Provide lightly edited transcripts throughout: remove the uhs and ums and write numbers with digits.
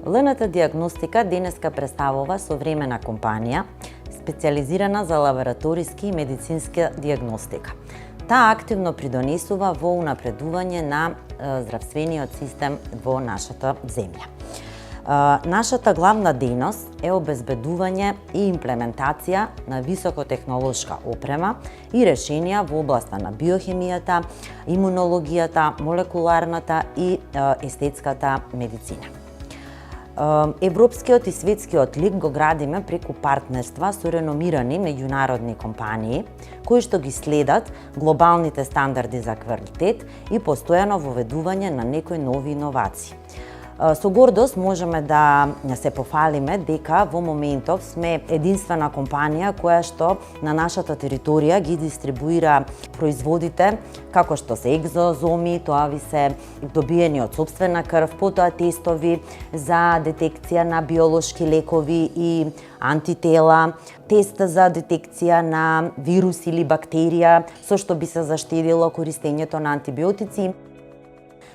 ЛНТ Диагностика денеска представува современа компанија специализирана за лабораториски и медицинска диагностика. Таа активно придонесува во унапредување на здравствениот систем во нашата земја. Нашата главна дејност е обезбедување и имплементација на високотехнолошка опрема и решенија во областа на биохемијата, имунологијата, молекуларната и естетската медицина. Европскиот и светскиот лик го градиме преку партнерства со реномирани меѓународни компании, кои што ги следат глобалните стандарди за квалитет и постојано воведување на некои нови иновации. Со гордост можеме да се пофалиме дека во моментов сме единствена компанија која што на нашата територија ги дистрибуира производите како што се екзозоми, тоа ви се добиени од сопствена крв, потоа тестови за детекција на биолошки лекови и антитела, тест за детекција на вирус или бактерија, со што би се заштедило користењето на антибиотици.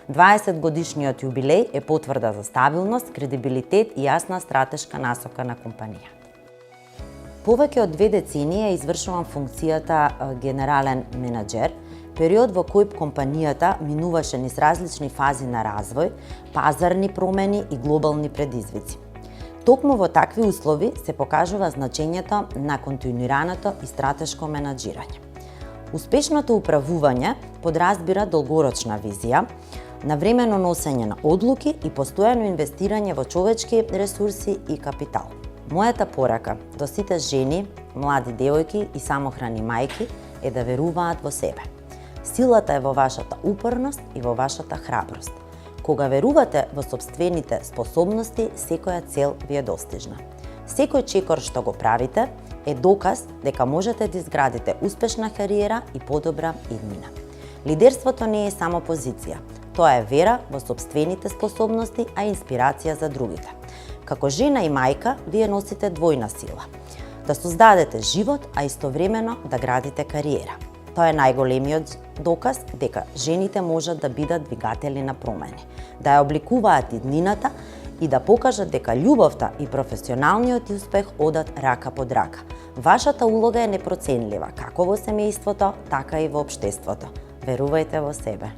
20 годишниот јубилеј е потврда за стабилност, кредибилитет и јасна стратешка насока на компанија. Повеќе од 2 децении ја извршувам функцијата генерален менаџер, период во кој компанијата минуваше низ различни фази на развој, пазарни промени и глобални предизвици. Токму во такви услови се покажува значењето на континуираното и стратешко менаџирање. Успешното управување подразбира долгорочна визија, навремено носење на одлуки и постојано инвестирање во човечки ресурси и капитал. Мојата порака до сите жени, млади девојки и самохрани мајки е да веруваат во себе. Силата е во вашата упорност и во вашата храброст. Кога верувате во сопствените способности, секоја цел ви е достижна. Секој чекор што го правите е доказ дека можете да изградите успешна кариера и подобра иднина. Лидерството не е само позиција, тоа е вера во сопствените способности, а инспирација за другите. Како жена и мајка, вие носите двојна сила. Да создадете живот, а истовремено да градите кариера. Тоа е најголемиот доказ дека жените можат да бидат двигатели на промени, да ја обликуваат иднината и да покажат дека љубовта и професионалниот успех одат рака под рака. Вашата улога е непроценлива, како во семејството, така и во општеството. Верувајте во себе.